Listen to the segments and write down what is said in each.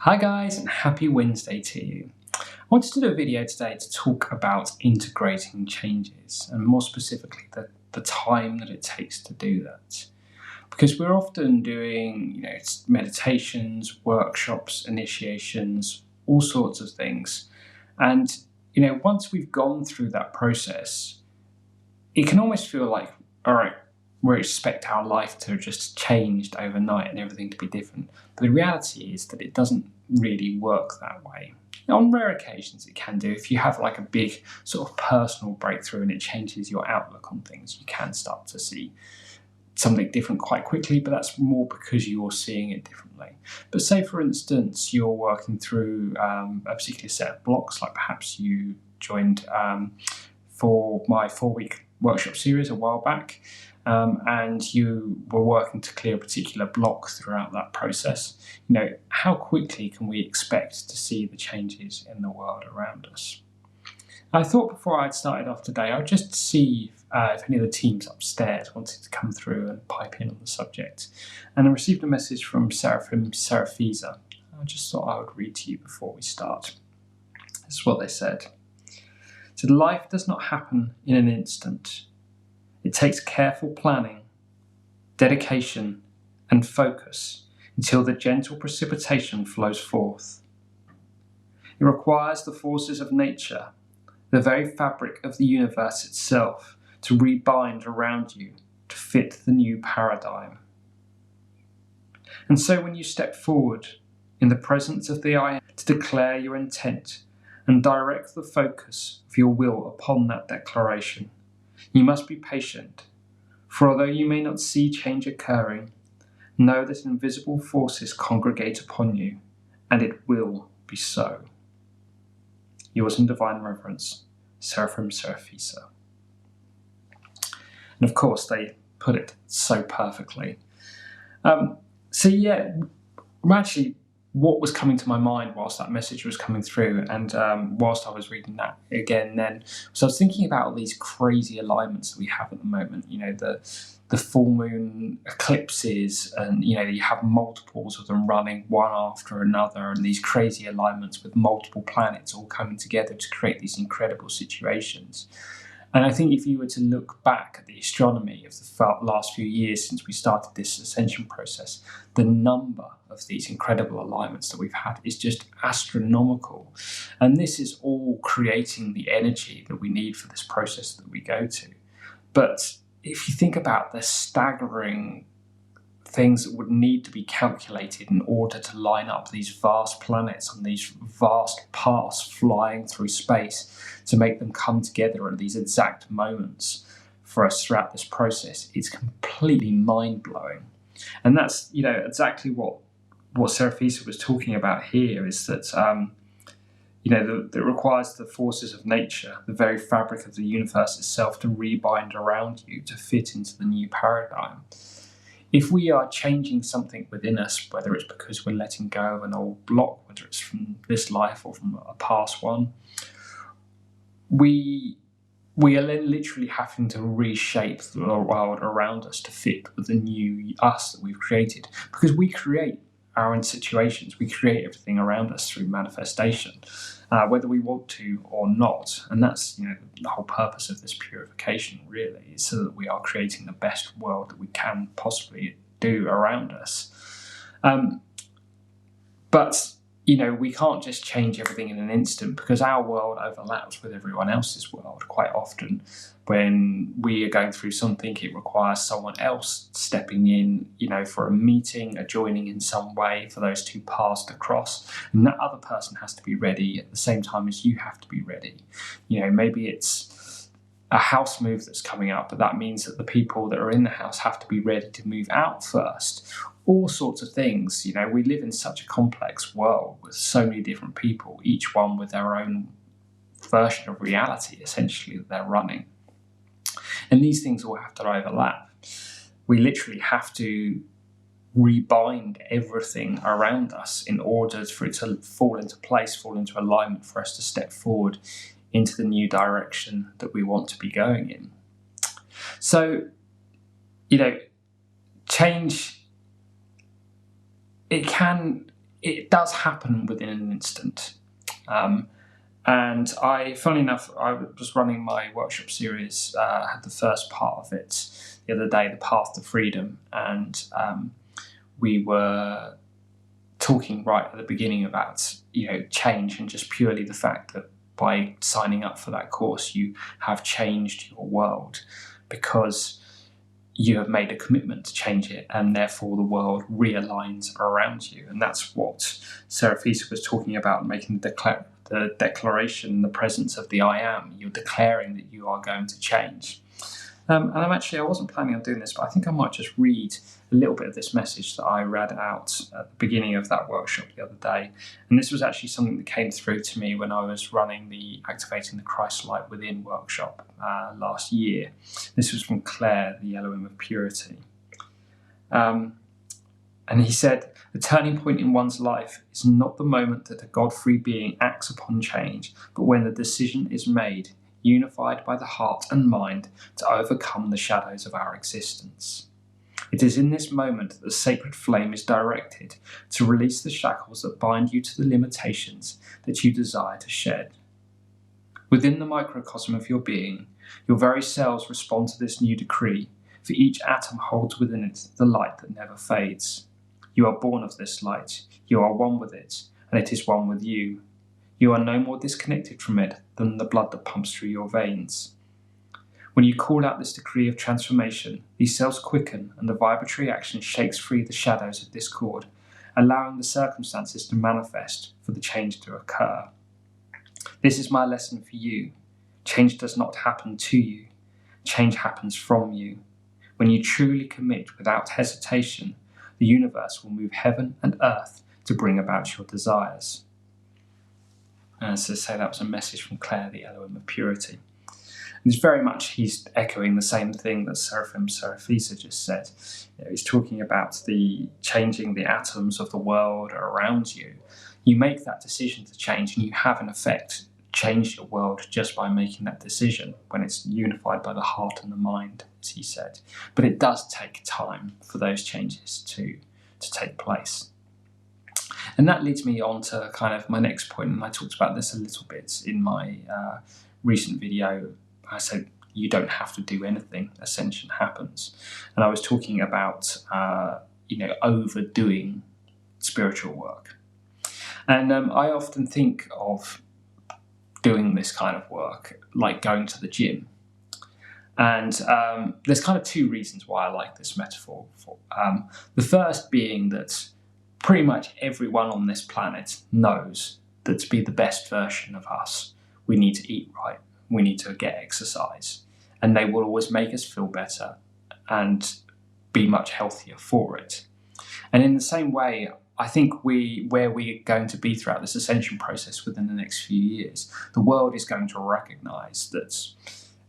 Hi guys, and happy Wednesday to you. I wanted to do a video today to talk about integrating changes, and more specifically the time that it takes to do that. Because we're often doing meditations, workshops, initiations, all sorts of things. And once we've gone through that process, it can almost feel like, all right, we expect our life to have just changed overnight and everything to be different. But the reality is that it doesn't really work that way. On rare occasions it can do. If you have like a big sort of personal breakthrough and it changes your outlook on things, you can start to see something different quite quickly, but that's more because you're seeing it differently. But say for instance you're working through a particular set of blocks, like perhaps you joined for my 4-week workshop series a while back, and you were working to clear a particular block throughout that process. How quickly can we expect to see the changes in the world around us? I thought before I'd started off today, I'd just see if any of the teams upstairs wanted to come through and pipe in on the subject. And I received a message from Serafisa. I just thought I would read to you before we start. This is what they said. So life does not happen in an instant. It takes careful planning, dedication, and focus until the gentle precipitation flows forth. It requires the forces of nature, the very fabric of the universe itself, to rebind around you to fit the new paradigm. And so when you step forward in the presence of the I Am to declare your intent and direct the focus of your will upon that declaration, you must be patient, for although you may not see change occurring, know that invisible forces congregate upon you, and it will be so. Yours in divine reverence, Serafisa. And of course, they put it so perfectly. Actually, what was coming to my mind whilst that message was coming through, and whilst I was reading that again then, so I was thinking about all these crazy alignments that we have at the moment. The full moon eclipses, and you have multiples of them running one after another, and these crazy alignments with multiple planets all coming together to create these incredible situations. And I think if you were to look back at the astronomy of the last few years since we started this ascension process, the number of these incredible alignments that we've had is just astronomical. And this is all creating the energy that we need for this process that we go to. But if you think about the staggering things that would need to be calculated in order to line up these vast planets on these vast paths flying through space to make them come together at these exact moments for us throughout this process, it's completely mind-blowing. And that's exactly what Serafisa was talking about here, is that that requires the forces of nature, the very fabric of the universe itself, to rebind around you to fit into the new paradigm. If we are changing something within us, whether it's because we're letting go of an old block, whether it's from this life or from a past one, we are then literally having to reshape the world around us to fit with the new us that we've created. Because we create our own situations, we create everything around us through manifestation, whether we want to or not. And that's the whole purpose of this purification, really, is so that we are creating the best world that we can possibly do around us. But we can't just change everything in an instant, because our world overlaps with everyone else's world. Quite often when we are going through something, it requires someone else stepping in, for a meeting, a joining in some way for those two paths to cross. And that other person has to be ready at the same time as you have to be ready. Maybe it's a house move that's coming up, but that means that the people that are in the house have to be ready to move out first. All sorts of things. We live in such a complex world with so many different people, each one with their own version of reality, essentially, that they're running. And these things all have to overlap. We literally have to rebind everything around us in order for it to fall into place, fall into alignment, for us to step forward into the new direction that we want to be going in. So, change, it can it does happen within an instant. And funnily enough, I was running my workshop series, had the first part of it the other day, The Path to Freedom, and we were talking right at the beginning about change, and just purely the fact that by signing up for that course you have changed your world because you have made a commitment to change it, and therefore the world realigns around you. And that's what Sarah Fisa was talking about, making the declaration, the presence of the I am. You're declaring that you are going to change. And I wasn't planning on doing this, but I think I might just read a little bit of this message that I read out at the beginning of that workshop the other day. And this was actually something that came through to me when I was running the Activating the Christ Light Within workshop last year. This was from Claire, the Elohim of Purity. And he said, the turning point in one's life is not the moment that a God-free being acts upon change, but when the decision is made, unified by the heart and mind, to overcome the shadows of our existence. It is in this moment that the sacred flame is directed to release the shackles that bind you to the limitations that you desire to shed. Within the microcosm of your being, your very cells respond to this new decree, for each atom holds within it the light that never fades. You are born of this light, you are one with it, and it is one with you. You are no more disconnected from it than the blood that pumps through your veins. When you call out this decree of transformation, these cells quicken and the vibratory action shakes free the shadows of discord, allowing the circumstances to manifest for the change to occur. This is my lesson for you. Change does not happen to you. Change happens from you. When you truly commit without hesitation, the universe will move heaven and earth to bring about your desires. And as I say, that was a message from Claire, the Elohim of Purity. And it's very much, he's echoing the same thing that Seraphisa just said. He's talking about the changing the atoms of the world around you. You make that decision to change, and you have, in effect, changed your world just by making that decision when it's unified by the heart and the mind, as he said. But it does take time for those changes to take place. And that leads me on to kind of my next point, and I talked about this a little bit in my recent video. I said, you don't have to do anything, ascension happens. And I was talking about, overdoing spiritual work. And I often think of doing this kind of work like going to the gym. And there's kind of two reasons why I like this metaphor. The first being that pretty much everyone on this planet knows that to be the best version of us, we need to eat right, we need to get exercise, and they will always make us feel better and be much healthier for it. And in the same way, I think where we're going to be throughout this ascension process within the next few years, the world is going to recognise that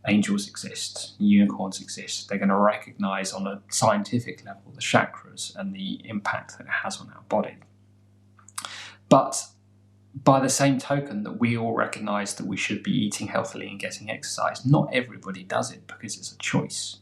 angels exist, unicorns exist. They're going to recognise on a scientific level the chakras and the impact that it has on our body. But by the same token that we all recognise that we should be eating healthily and getting exercise, not everybody does it because it's a choice.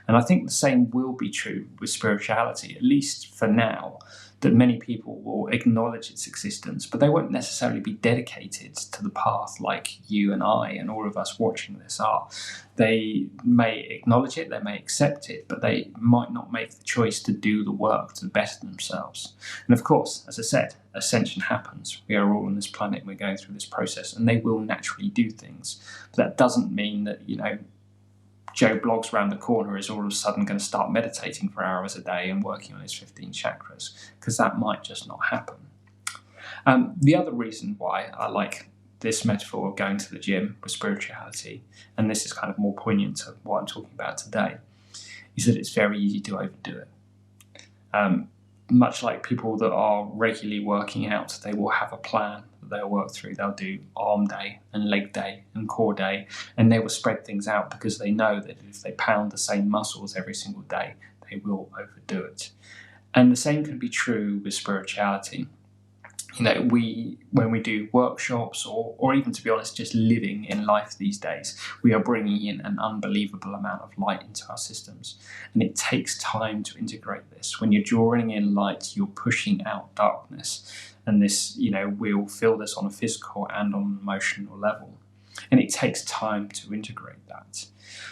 And I think the same will be true with spirituality, at least for now, that many people will acknowledge its existence, but they won't necessarily be dedicated to the path like you and I and all of us watching this are. They may acknowledge it, they may accept it, but they might not make the choice to do the work to better themselves. And of course, as I said, ascension happens. We are all on this planet, we're going through this process, and they will naturally do things. But that doesn't mean that, Joe Bloggs around the corner is all of a sudden going to start meditating for hours a day and working on his 15 chakras, because that might just not happen. The other reason why I like this metaphor of going to the gym with spirituality, and this is kind of more poignant to what I'm talking about today, is that it's very easy to overdo it. Much like people that are regularly working out, they will have a plan that they'll work through. They'll do arm day and leg day and core day, and they will spread things out because they know that if they pound the same muscles every single day, they will overdo it. And the same can be true with spirituality. when we do workshops or even, to be honest, just living in life these days, we are bringing in an unbelievable amount of light into our systems, and it takes time to integrate this. When you're drawing in light, you're pushing out darkness, and this, we'll feel this on a physical and on an emotional level, and it takes time to integrate that.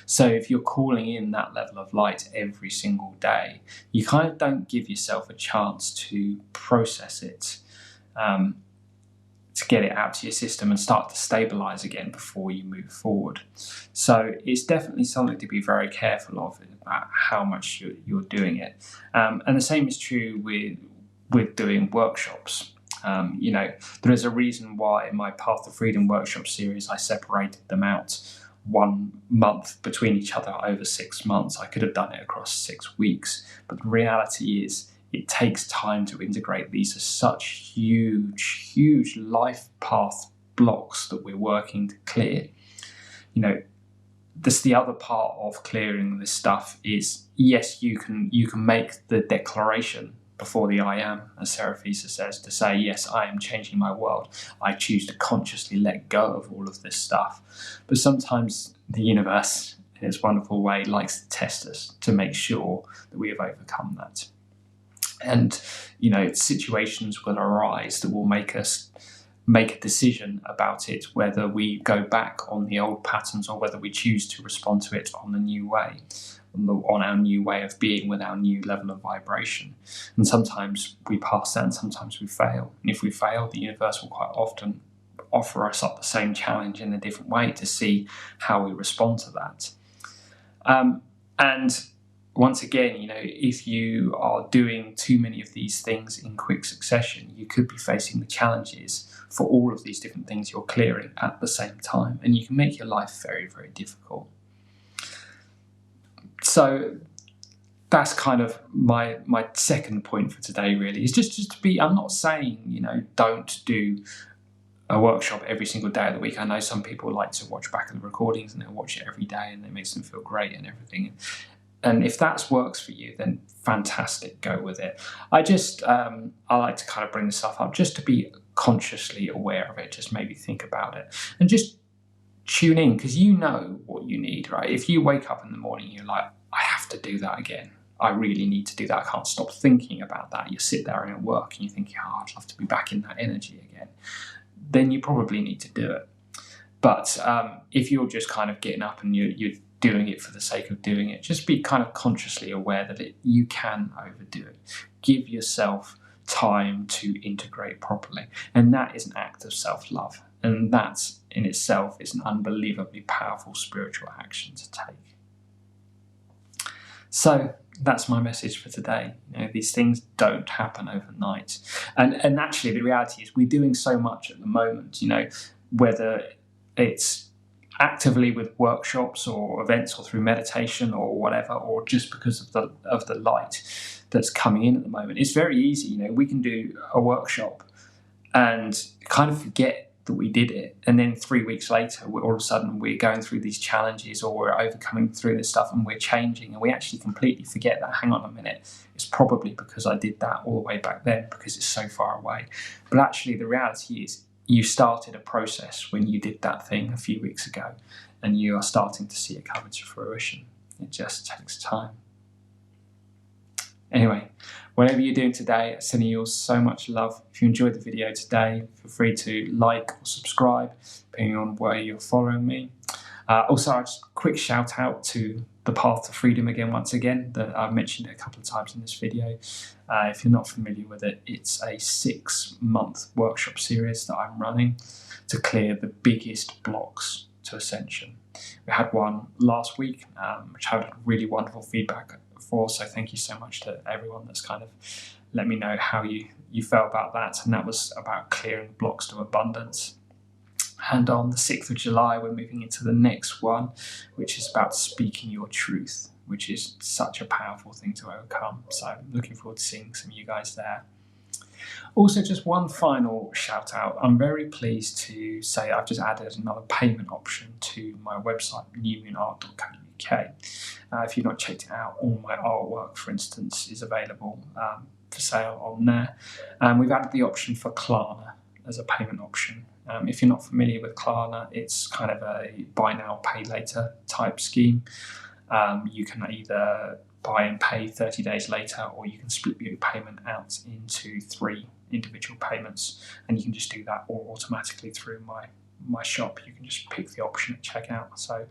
So if you're calling in that level of light every single day, you kind of don't give yourself a chance to process it, to get it out to your system and start to stabilize again before you move forward. So it's definitely something to be very careful of about how much you're doing it. And the same is true with doing workshops. There is a reason why in my Path to Freedom workshop series I separated them out 1 month between each other over 6 months. I could have done it across 6 weeks, but the reality is it takes time to integrate. These are such huge life path blocks that we're working to clear. This, the other part of clearing this stuff is, yes, you can make the declaration before the I am, as Seraphisa says, to say, yes, I am changing my world. I choose to consciously let go of all of this stuff. But sometimes the universe, in its wonderful way, likes to test us to make sure that we have overcome that. And, situations will arise that will make us make a decision about it, whether we go back on the old patterns or whether we choose to respond to it on a new way, on our new way of being with our new level of vibration. And sometimes we pass that and sometimes we fail. And if we fail, the universe will quite often offer us up the same challenge in a different way to see how we respond to that. And once again, if you are doing too many of these things in quick succession, you could be facing the challenges for all of these different things you're clearing at the same time, and you can make your life very, very difficult. So that's kind of my second point for today, really, is just to be, I'm not saying, don't do a workshop every single day of the week. I know some people like to watch back at the recordings and they'll watch it every day and it makes them feel great and everything. And if that works for you, then fantastic, go with it. I like to kind of bring this stuff up just to be consciously aware of it, just maybe think about it and just tune in, because you know what you need, right? If you wake up in the morning, you're like, I have to do that again. I really need to do that. I can't stop thinking about that. You sit there and at work and you think, I'd love to be back in that energy again. Then you probably need to do it. But if you're just kind of getting up and you're doing it for the sake of doing it, just be kind of consciously aware that you can overdo it. Give yourself time to integrate properly. And that is an act of self-love. And that in itself is an unbelievably powerful spiritual action to take. So that's my message for today. These things don't happen overnight. And actually the reality is we're doing so much at the moment, whether it's actively with workshops or events or through meditation or whatever, or just because of the light that's coming in at the moment. It's very easy, we can do a workshop and kind of forget that we did it, and then 3 weeks later all of a sudden we're going through these challenges or we're overcoming through this stuff and we're changing, and we actually completely forget that, hang on a minute, it's probably because I did that all the way back then because it's so far away. But actually the reality is you started a process when you did that thing a few weeks ago, and you are starting to see it come to fruition. It just takes time. Anyway, whatever you're doing today, sending you all so much love. If you enjoyed the video today, feel free to like or subscribe, depending on where you're following me. Also, just a quick shout out to the Path to Freedom again, once again, that I've mentioned it a couple of times in this video. If you're not familiar with it, it's a 6-month workshop series that I'm running to clear the biggest blocks to ascension. We had one last week, which had really wonderful feedback for, so thank you so much to everyone that's kind of let me know how you felt about that, and that was about clearing blocks to abundance. And on the 6th of July, we're moving into the next one, which is about speaking your truth, which is such a powerful thing to overcome. So I'm looking forward to seeing some of you guys there. Also, just one final shout out. I'm very pleased to say I've just added another payment option to my website, newmoonart.co.uk. If you've not checked it out, all my artwork, for instance, is available for sale on there. We've added the option for Klarna as a payment option. If you're not familiar with Klarna, it's kind of a buy now, pay later type scheme. You can either buy and pay 30 days later, or you can split your payment out into 3 individual payments, and you can just do that all automatically through my shop. You can just pick the option at checkout. So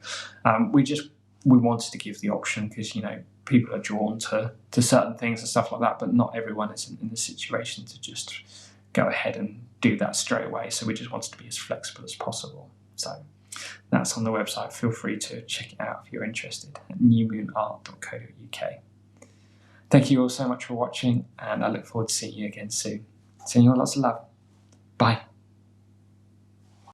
we wanted to give the option because, you know, people are drawn to certain things and stuff like that, but not everyone is in the situation to just go ahead and do that straight away. So we just wanted to be as flexible as possible. So that's on the website. Feel free to check it out if you're interested at newmoonart.co.uk. Thank you all so much for watching, and I look forward to seeing you again soon. Sending you all lots of love. Bye.